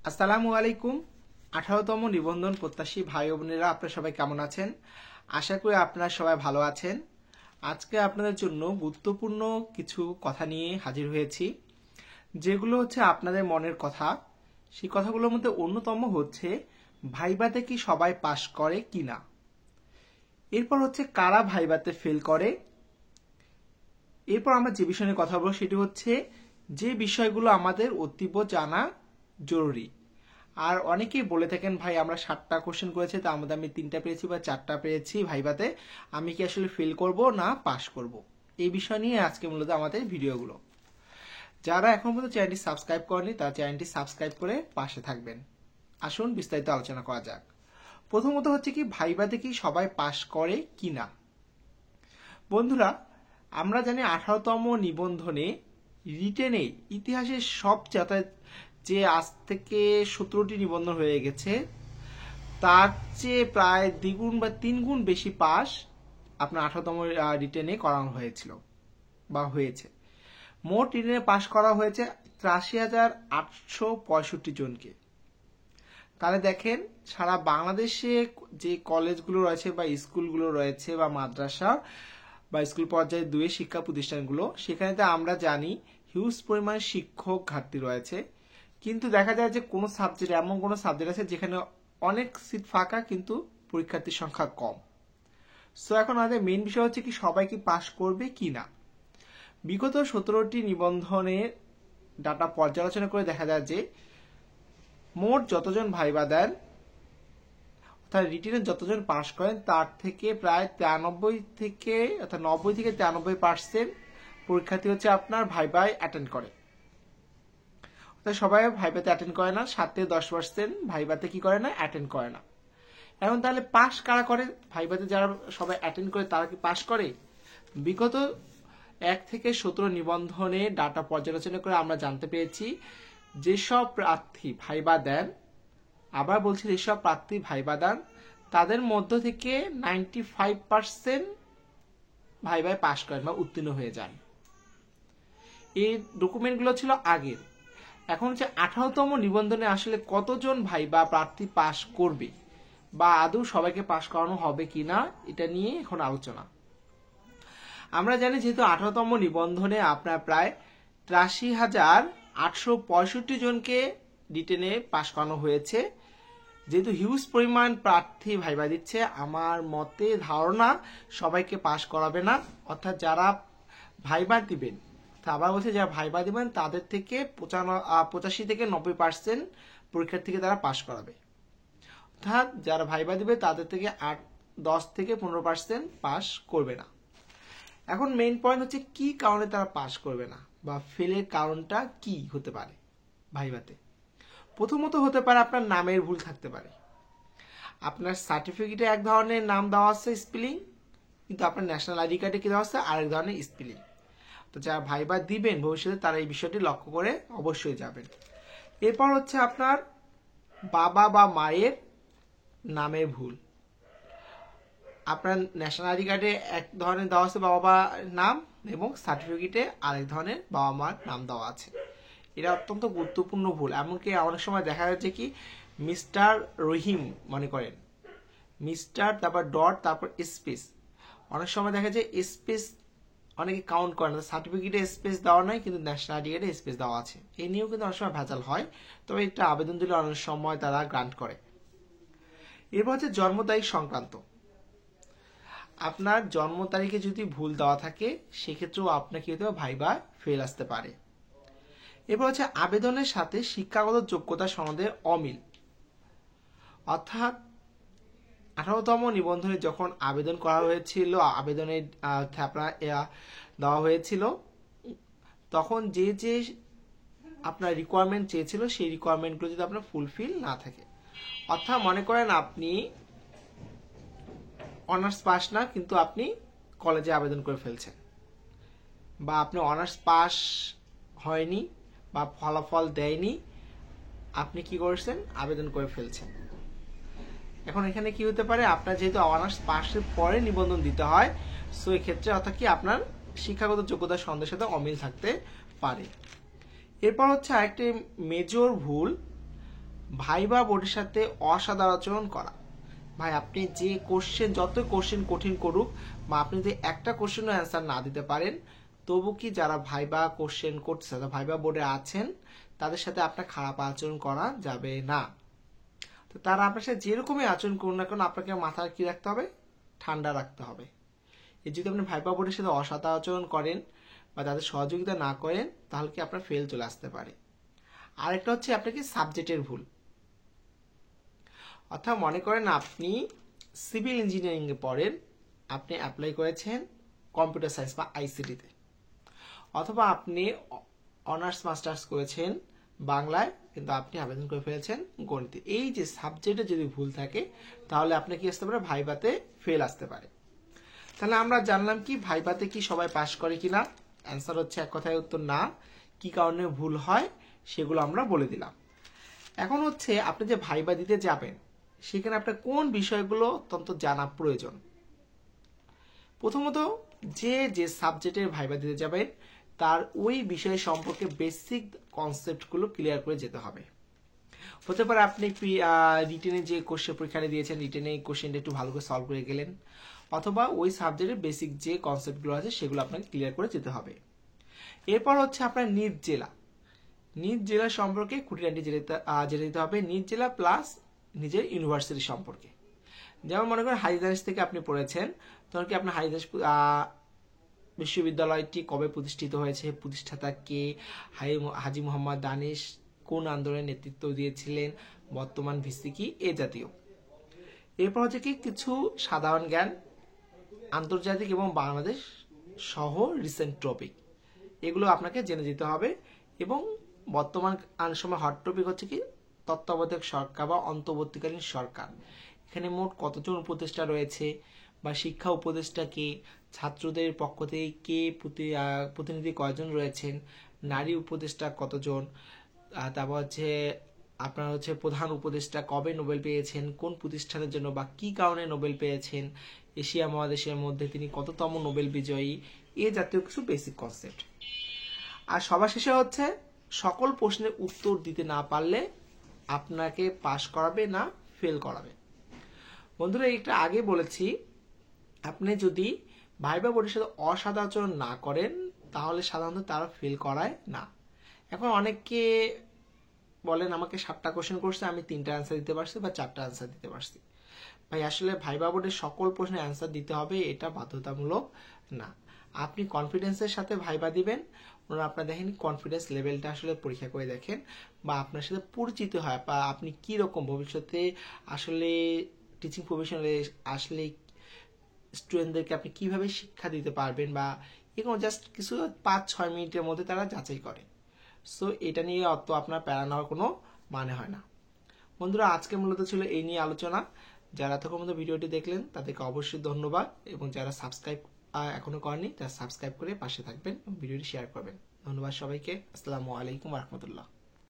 আসসালামু আলাইকুম। 18তম নিবন্ধন প্রত্যাশী ভাই ও বোনেরা, আপনারা সবাই কেমন আছেন? আশা করি আপনারা সবাই ভালো আছেন। আজকে আপনাদের জন্য গুরুত্বপূর্ণ কিছু কথা নিয়ে হাজির হয়েছি, যেগুলো হচ্ছে আপনাদের মনের কথা। সেই কথাগুলোর মধ্যে অন্যতম হচ্ছে ভাইভাতে কি সবাই পাশ করে কিনা। এরপর হচ্ছে কারা ভাইভাতে ফেল করে। এরপর আমরা যে বিষয় নিয়ে কথা বলবো সেটি হচ্ছে যে বিষয়গুলো আমাদের অতীব জানা জরুরি। আর অনেকেই বলে থাকেন, ভাই আমরা 7টা কোশ্চেন করেছি, তার মধ্যে আমি 3টা পেয়েছি বা 4টা পেয়েছি ভাইভাতে, আমি কি আসলে ফেল করব না পাস করব? এই বিষয় নিয়ে আজকে মূলত আমাদের ভিডিওগুলো। যারা এখন পর্যন্ত চ্যানেলটি সাবস্ক্রাইব করেনি তারা চ্যানেলটি সাবস্ক্রাইব করে পাশে থাকবেন। আসুন বিস্তারিত আলোচনা করা যাক। প্রথমত হচ্ছে কি ভাইভাতে কি সবাই পাস করে কি না। বন্ধুরা, আমরা জানি 18তম নিবন্ধনে রিটেনে ইতিহাসের সবচেয়ে যে আজ থেকে 17টি নিবন্ধন হয়ে গেছে তার চেয়ে প্রায় দ্বিগুণ বা 3 গুণ বেশি পাস আপনার 18তম রিটেনে করানো হয়েছিল বা হয়েছে। মোট রিটেনে পাস করা হয়েছে 83,865 জনকে। তাহলে দেখেন, সারা বাংলাদেশে যে কলেজগুলো রয়েছে বা স্কুলগুলো রয়েছে বা মাদ্রাসা বা স্কুল পর্যায়ে 2 শিক্ষা প্রতিষ্ঠানগুলো, সেখানে তো আমরা জানি হিউজ পরিমাণে শিক্ষক ঘাটতি রয়েছে। কিন্তু দেখা যায় যে কোনো সাবজেক্ট, এমন কোনো সাবজেক্ট আছে যেখানে অনেক সিট ফাঁকা কিন্তু পরীক্ষার্থীর সংখ্যা কম। সো এখন আমাদের মেইন বিষয় হচ্ছে কি সবাই কি পাস করবে কি না। বিগত 17টি নিবন্ধনের ডাটা পর্যালোচনা করে দেখা যায় যে মোট যতজন ভাইবা দেন অর্থাৎ রিটেনে যতজন পাস করেন তার থেকে প্রায় 90 থেকে 93% পরীক্ষার্থী হচ্ছে আপনার ভাইবায় অ্যাটেন্ড করে। সবাই ভাইভাতে অ্যাটেন্ড করে না, 7 থেকে 10% ভাইভাতে কি করে না, অ্যাটেন্ড করে না। এখন তাহলে পাস কারা করে? ভাইভাতে যারা সবাই অ্যাটেন্ড করে তারা কি পাস করে? বিগত 1 থেকে 17 নিবন্ধনে ডাটা পর্যালোচনা করে আমরা জানতে পেরেছি যেসব প্রার্থী ভাইবা দেন, আবার বলছি যেসব প্রার্থী ভাইবা দেন তাদের মধ্য থেকে 95% ভাইভায় পাস করেন বা উত্তীর্ণ হয়ে যান। এই ডকুমেন্টগুলো ছিল আগের। এখন হচ্ছে 18তম নিবন্ধনে আসলে কতজন ভাইবা প্রার্থী পাস করবে বা আদৌ সবাইকে পাস করানো হবে কিনা, এটা নিয়ে এখন আলোচনা। আমরা জানি যেহেতু 18তম নিবন্ধনে আপনার প্রায় 83,865 জনকে রিটেনে পাস করানো হয়েছে। যেহেতু হিউজ পরিমাণ প্রার্থী ভাইবা দিচ্ছে, আমার মতে ধারণা সবাইকে পাস করাবে না। অর্থাৎ যারা ভাইবা দিবেন, আবার বলছে যারা ভাইবা দিবেন তাদের থেকে 85 থেকে 90% পরীক্ষার্থীকে তারা পাস করাবে। অর্থাৎ যারা ভাইবা দিবে তাদের থেকে 10 থেকে 15% পাস করবে না। এখন মেইন পয়েন্ট হচ্ছে কি কারণে তারা পাস করবে না বা ফেলের কারণটা কি হতে পারে ভাইভাতে। প্রথমত হতে পারে আপনার নামের ভুল থাকতে পারে। আপনার সার্টিফিকেটে এক ধরনের নাম দেওয়া আছে স্পেলিং, কিন্তু আপনার ন্যাশনাল আইডি কার্ডে কি দেওয়া আছে আরেক ধরনের স্পেলিং। তো যারা ভাইবা দিবেন ভবিষ্যতে তারা এই বিষয়টি লক্ষ্য করে অবশ্যই যাবেন। এরপর হচ্ছে আপনার বাবা বা মায়ের নামের ভুল। আপনার ন্যাশনাল আইডি কার্ডে এক ধরনের দেওয়া আছে বাবা মা নাম এবং সার্টিফিকেটে আরেক ধরনের বাবা মার নাম দেওয়া আছে। এটা অত্যন্ত গুরুত্বপূর্ণ ভুল। এমনকি অনেক সময় দেখা যাচ্ছে কি মিস্টার রহিম মনে করেন, মিস্টার তারপর ডট তারপর স্পেস, অনেক সময় দেখা যায় স্পেস অনেকে কাউন্ট করে না, সার্টিফিকেটে স্পেস দেওয়া নাই কিন্তু ন্যাশনাল আইডি কার্ডে স্পেস দেওয়া আছে। এই নিয়েও কিন্তু অনেক সময় ভেজাল হয়, তবে এটা আবেদন দিলে অনেক সময় তারা গ্রান্ট করে। এরপর হচ্ছে জন্ম তারিখ সংক্রান্ত। আপনার জন্ম তারিখে যদি ভুল দেওয়া থাকে সেক্ষেত্রেও আপনাকে ভাইবা ফেল আসতে পারে। এরপর হচ্ছে আবেদনের সাথে শিক্ষাগত যোগ্যতা সনদে অমিল। অর্থাৎ 18তম নিবন্ধনে যখন আবেদন করা হয়েছিল, আবেদনে আপনার দেওয়া হয়েছিল, তখন যে যে আপনার রিকোয়ারমেন্ট চেয়েছিল সেই রিকোয়ারমেন্টগুলো যদি আপনার ফুলফিল না থাকে, অর্থাৎ মনে করেন আপনি অনার্স পাস না কিন্তু আপনি কলেজে আবেদন করে ফেলছেন, বা আপনি অনার্স পাস হয়নি বা ফলাফল দেয়নি, আপনি কি করেছেন আবেদন করে ফেলছেন। এখন এখানে কি হতে পারে, আপনার যেহেতু অনার্স পাসের পরে নিবন্ধন দিতে হয়, সো এক্ষেত্রে অর্থাৎ কি আপনার শিক্ষাগত যোগ্যতা সনদের সাথে অমিল থাকতে পারে। এরপর হচ্ছে আরেকটি মেজর ভুল, ভাইবা বোর্ডের সাথে অসাধারণ আচরণ করা। ভাই আপনি যে কোশ্চেন, যত কোশ্চেন কঠিন করুক বা আপনি যদি একটা কোশ্চেনও অ্যান্সার না দিতে পারেন, তবু কি যারা ভাইবা কোশ্চেন করছে, ভাইবা বোর্ডে আছেন, তাদের সাথে আপনার খারাপ আচরণ করা যাবে না। তো তারা আপনার সাথে যেরকমই আচরণ করুন না কেন, আপনাকে মাথায় কি রাখতে হবে? ঠান্ডা রাখতে হবে। যদি আপনি ভাইবা বোর্ডের সাথে অসাধু আচরণ করেন বা তাদের সহযোগিতা না করেন, তাহলে কি আপনার ফেল চলে আসতে পারে। আরেকটা হচ্ছে আপনার কি সাবজেক্টের ভুল। অর্থাৎ মনে করেন আপনি সিভিল ইঞ্জিনিয়ারিং এ পড়েন, আপনি অ্যাপ্লাই করেছেন কম্পিউটার সায়েন্স বা আইসিটিতে, অথবা আপনি অনার্স মাস্টার্স করেছেন বাংলায়, কিন্তু আপনি আবেদন করে ফেলেছেন গণিতে। এই যে সাবজেক্টে যদি ভুল থাকে, তাহলে আপনি কি আসতে পারে? ভাইভাতে ফেল আসতে পারে। তাহলে আমরা জানলাম কি ভাইভাতে কি সবাই পাশ করে কিনা। অ্যান্সার হচ্ছে এক কথায় উত্তর না। কি কারণে ভুল হয় সেগুলো আমরা বলে দিলাম। এখন হচ্ছে আপনি যে ভাইভা দিতে যাবেন, সেখানে আপনার কোন বিষয়গুলো অত্যন্ত জানা প্রয়োজন। প্রথমত, যে সাবজেক্টের ভাইভা দিতে যাবেন তার ওই বিষয় সম্পর্কে বেসিক কনসেপ্টগুলো ক্লিয়ার করে যেতে হবে। হতে পারে আপনি রিটেনে যে কোশ্চেন পরীক্ষাটা দিয়েছেন, রিটেনে এই কোশ্চেনটা একটু ভালো করে সলভ করে গেলেন, অথবা ওই সাবজেক্টের বেসিক যে কনসেপ্টগুলো আছে সেগুলো আপনাকে ক্লিয়ার করে যেতে হবে। এরপর হচ্ছে আপনার নিজ জেলা, নিজ জেলা সম্পর্কে খুঁটিনাটি জেনে দিতে হবে। নিজ জেলা প্লাস নিজের ইউনিভার্সিটি সম্পর্কে। যেমন মনে করেন হাজিদানিস থেকে আপনি পড়েছেন, তখন কি আপনার হাজিদানিস বিশ্ববিদ্যালয়টি কবে প্রতিষ্ঠিত হয়েছে, প্রতিষ্ঠাতা কে, হাজী মোহাম্মদ দানিশ কোন আন্দোলনের নেতৃত্ব দিয়েছিলেন, বর্তমান ভিসি কি, এ জাতীয়। এরপর হচ্ছে কি কিছু সাধারণ জ্ঞান, আন্তর্জাতিক এবং বাংলাদেশ সহ রিসেন্ট টপিক, এগুলো আপনাকে জেনে যেতে হবে। এবং বর্তমান সময় হট টপিক হচ্ছে কি তত্ত্বাবধায়ক সরকার বা অন্তর্বর্তীকালীন সরকার। এখানে মোট কতজন উপদেষ্টা রয়েছে, বা শিক্ষা উপদেষ্টা কে, ছাত্রদের পক্ষ থেকে কে প্রতিনিধি কয়জন রয়েছেন, নারী উপদেষ্টা কতজন, তারপর হচ্ছে আপনার হচ্ছে প্রধান উপদেষ্টা কবে নোবেল পেয়েছেন, কোন প্রতিষ্ঠানের জন্য বা কি কারণে নোবেল পেয়েছেন, এশিয়া মহাদেশের মধ্যে তিনি কততম নোবেল বিজয়ী, এ জাতীয় কিছু বেসিক কনসেপ্ট। আর সবার শেষে হচ্ছে সকল প্রশ্নের উত্তর দিতে না পারলে আপনাকে পাশ করাবে না ফেল করাবে। বন্ধুরা, এটা আগে বলেছি, আপনি যদি ভাইবা বোর্ডের সাথে অসাধু আচরণ না করেন, তাহলে সাধারণত তারা ফেল করায় না। এখন অনেকে বলেন আমাকে 7টা কোশ্চেন করছে, আমি 3টা অ্যান্সার দিতে পারছি বা 4টা অ্যান্সার দিতে পারছি। ভাই আসলে ভাইবা বোর্ডের সকল প্রশ্নের অ্যান্সার দিতে হবে এটা বাধ্যতামূলক না। আপনি কনফিডেন্সের সাথে ভাইবা দিবেন, ওনারা আপনার দেখেন কনফিডেন্স লেভেলটা আসলে পরীক্ষা করে দেখেন, বা আপনার সাথে পরিচিত হয়, বা আপনি কি রকম ভবিষ্যতে আসলে টিচিং প্রফেশনে আসলে স্টুডেন্টদেরকে আপনি কিভাবে শিক্ষা দিতে পারবেন, বা এরকম জাস্ট কিছু 5-6 মিনিটের মধ্যে তারা যাচাই করে। সো এটা নিয়ে অত আপনার প্যারা নেওয়ার কোনো মানে হয় না। বন্ধুরা, আজকে মূলত ছিল এই নিয়ে আলোচনা। যারা এতক্ষণ মতো ভিডিওটি দেখলেন তাদেরকে অবশ্যই ধন্যবাদ, এবং যারা সাবস্ক্রাইব এখনো করেনি তারা সাবস্ক্রাইব করে পাশে থাকবেন এবং ভিডিওটি শেয়ার করবেন। ধন্যবাদ সবাইকে। আসসালামু আলাইকুম ওয়া রাহমাতুল্লাহ।